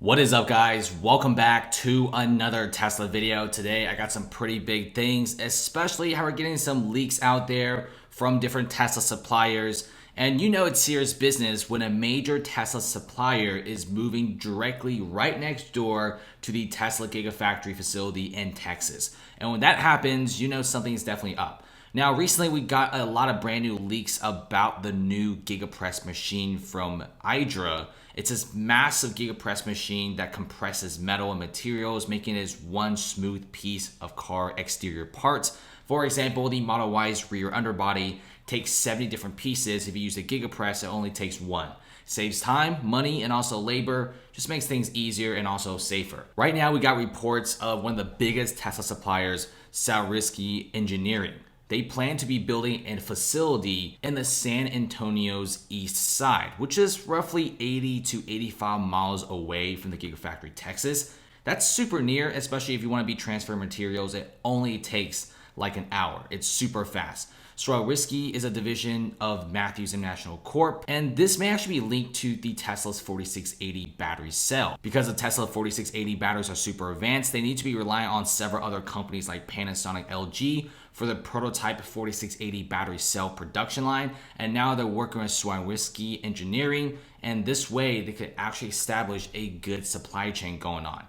What is up, guys? Welcome back to another Tesla video. Today I got some pretty big things, especially how we're getting some leaks out there from different Tesla suppliers. And you know it's serious business when a major Tesla supplier is moving directly right next door to the Tesla Gigafactory facility in Texas. And when that happens, you know something's definitely up. Now, recently we got a lot of brand new leaks about the new GigaPress machine from Hydra. It's this massive GigaPress machine that compresses metal and materials, making it one smooth piece of car exterior parts. For example, the Model Y's rear underbody takes 70 different pieces. If you use a GigaPress, it only takes one. Saves time, money, and also labor. Just makes things easier and also safer. Right now, we got reports of one of the biggest Tesla suppliers, Swarovski Engineering. They plan to be building a facility in the San Antonio's east side, which is roughly 80 to 85 miles away from the Gigafactory, Texas. That's super near, especially if you want to be transferring materials. It only takes like an hour. It's super fast. Swarovski is a division of Matthews International Corp, and this may actually be linked to the Tesla's 4680 battery cell. Because the Tesla 4680 batteries are super advanced, they need to be relying on several other companies like Panasonic, LG for the prototype 4680 battery cell production line, and now they're working with Swarovski Engineering, and this way they could actually establish a good supply chain going on.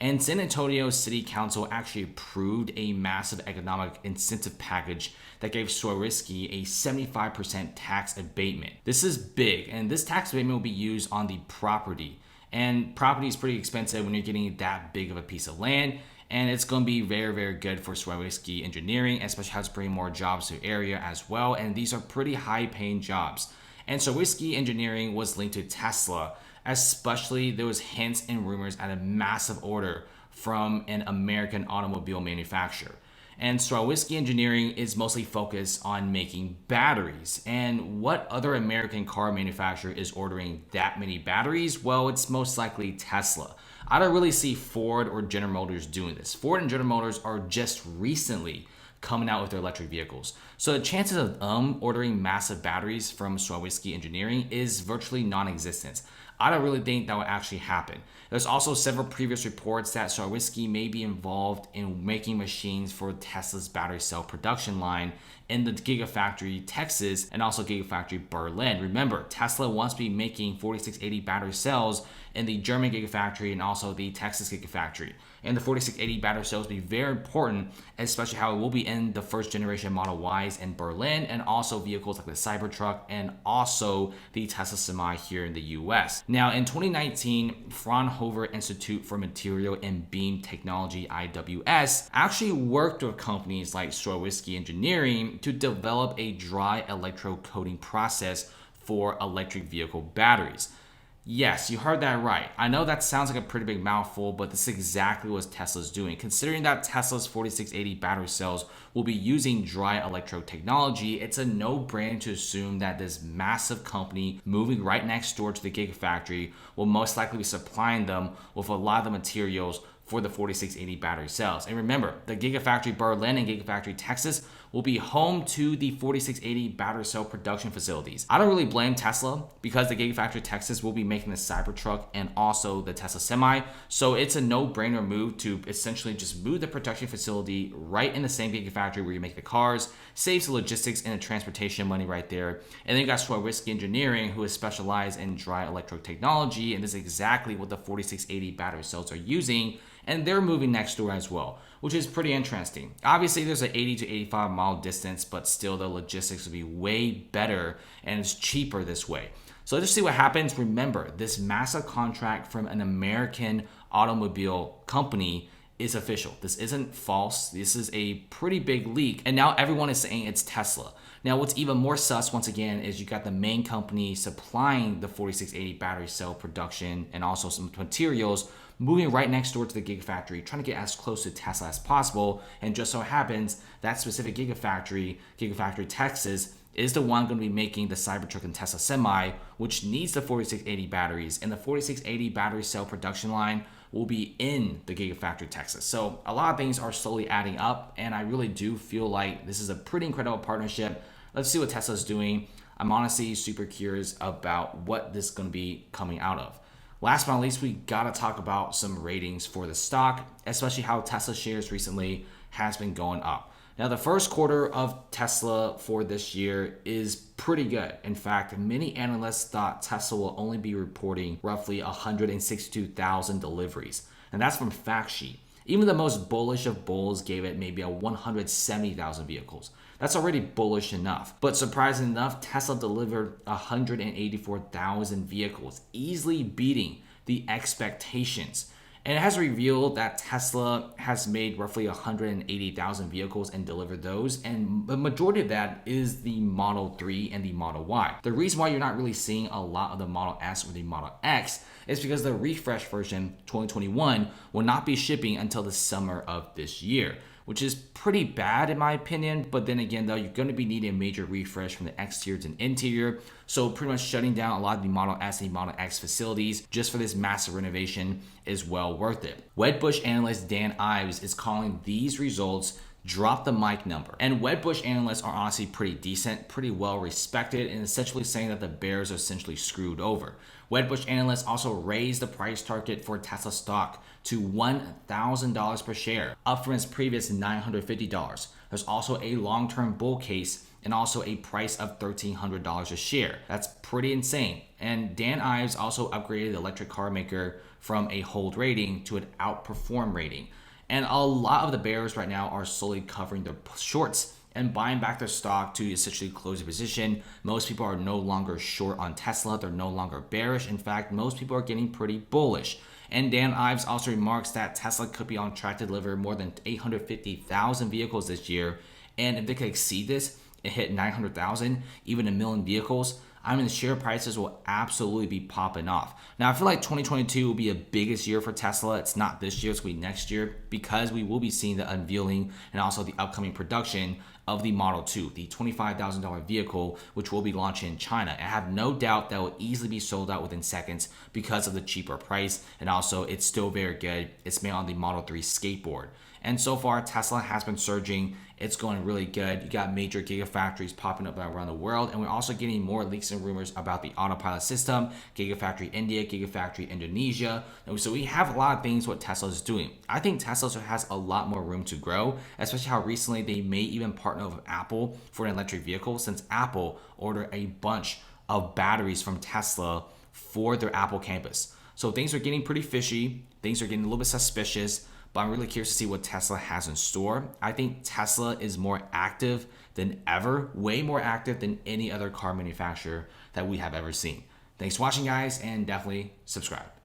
And San Antonio City Council actually approved a massive economic incentive package that gave Swarovski a 75% tax abatement. This is big, and this tax abatement will be used on the property. And property is pretty expensive when you're getting that big of a piece of land, and it's going to be very, very good for Swarovski Engineering, especially how it's bringing more jobs to the area as well. And these are pretty high-paying jobs. And Swarovski Engineering was linked to Tesla, especially there was hints and rumors at a massive order from an American automobile manufacturer. And Swarovski Engineering is mostly focused on making batteries. And what other American car manufacturer is ordering that many batteries? Well, it's most likely Tesla. I don't really see Ford or General Motors doing this. Ford and General Motors are just recently coming out with their electric vehicles. So the chances of ordering massive batteries from Swarovski Engineering is virtually non-existent. I don't really think that will actually happen. There's also several previous reports that Swarovski may be involved in making machines for Tesla's battery cell production line in the Gigafactory, Texas, and also Gigafactory, Berlin. Remember, Tesla wants to be making 4680 battery cells in the German Gigafactory and also the Texas Gigafactory. And the 4680 battery cells will be very important, especially how it will be in the first generation Model Ys in Berlin, and also vehicles like the Cybertruck and also the Tesla Semi here in the US. Now, in 2019, Fraunhofer Institute for Material and Beam Technology, IWS, actually worked with companies like Swarovski Engineering to develop a dry electrocoating process for electric vehicle batteries. Yes, you heard that right. I know that sounds like a pretty big mouthful, but this is exactly what Tesla's doing. Considering that Tesla's 4680 battery cells will be using dry electrode technology, it's a no-brainer to assume that this massive company moving right next door to the Gigafactory will most likely be supplying them with a lot of the materials for the 4680 battery cells. And remember, the Gigafactory Berlin and Gigafactory Texas will be home to the 4680 battery cell production facilities. I don't really blame Tesla because the Gigafactory Texas will be making the Cybertruck and also the Tesla Semi. So it's a no-brainer move to essentially just move the production facility right in the same Gigafactory where you make the cars, saves the logistics and the transportation money right there. And then you got Swarovski Engineering, who is specialized in dry electrode technology, and this is exactly what the 4680 battery cells are using. And they're moving next door as well, which is pretty interesting. Obviously, there's an 80 to 85 mile distance, but still the logistics will be way better and it's cheaper this way. So let's just see what happens. Remember, this massive contract from an American automobile company is official. This isn't false. This is a pretty big leak. And now everyone is saying it's Tesla. Now, what's even more sus, once again, is you got the main company supplying the 4680 battery cell production and also some materials moving right next door to the Gigafactory, trying to get as close to Tesla as possible. And just so happens, that specific Gigafactory, Gigafactory Texas, is the one going to be making the Cybertruck and Tesla Semi, which needs the 4680 batteries. And the 4680 battery cell production line will be in the Gigafactory, Texas. So a lot of things are slowly adding up, and I really do feel like this is a pretty incredible partnership. Let's see what Tesla's doing. I'm honestly super curious about what this is going to be coming out of. Last but not least, we gotta talk about some ratings for the stock, especially how Tesla shares recently has been going up. Now, the first quarter of Tesla for this year is pretty good. In fact, many analysts thought Tesla will only be reporting roughly 162,000 deliveries, and that's from Factsheet. Even the most bullish of bulls gave it maybe a 170,000 vehicles. That's already bullish enough. But surprisingly enough, Tesla delivered 184,000 vehicles, easily beating the expectations. And it has revealed that Tesla has made roughly 180,000 vehicles and delivered those. And the majority of that is the Model 3 and the Model Y. The reason why you're not really seeing a lot of the Model S or the Model X is because the refresh version 2021 will not be shipping until the summer of this year, which is pretty bad in my opinion. But then again, though, you're going to be needing a major refresh from the exterior to the interior. So pretty much shutting down a lot of the Model S and the Model X facilities just for this massive renovation is well worth it. Wedbush analyst Dan Ives is calling these results drop the mic number. And Wedbush analysts are honestly pretty decent, pretty well respected, and essentially saying that the bears are essentially screwed over. Wedbush analysts also raised the price target for Tesla stock to $1,000 per share, up from its previous $950. There's also a long-term bull case and also a price of $1,300 a share. That's pretty insane. And Dan Ives also upgraded the electric car maker from a hold rating to an outperform rating. And a lot of the bears right now are slowly covering their shorts and buying back their stock to essentially close the position. Most people are no longer short on Tesla. They're no longer bearish. In fact, most people are getting pretty bullish. And Dan Ives also remarks that Tesla could be on track to deliver more than 850,000 vehicles this year. And if they could exceed this and hit 900,000, even a million vehicles, I mean, the share prices will absolutely be popping off. Now, I feel like 2022 will be the biggest year for Tesla. It's not this year, it's going to be next year, because we will be seeing the unveiling and also the upcoming production of the Model 2, the $25,000 vehicle, which will be launching in China. I have no doubt that will easily be sold out within seconds because of the cheaper price, and also it's still very good. It's made on the Model 3 skateboard. And so far, Tesla has been surging. It's going really good. You got major gigafactories popping up around the world, and we're also getting more leaks and rumors about the autopilot system, Gigafactory India, Gigafactory Indonesia. And so we have a lot of things what Tesla is doing. I think Tesla has a lot more room to grow, especially how recently they may even partner with Apple for an electric vehicle, since Apple ordered a bunch of batteries from Tesla for their Apple campus. So things are getting pretty fishy. Things are getting a little bit suspicious. But I'm really curious to see what Tesla has in store. I think Tesla is more active than ever, way more active than any other car manufacturer that we have ever seen. Thanks for watching, guys, and definitely subscribe.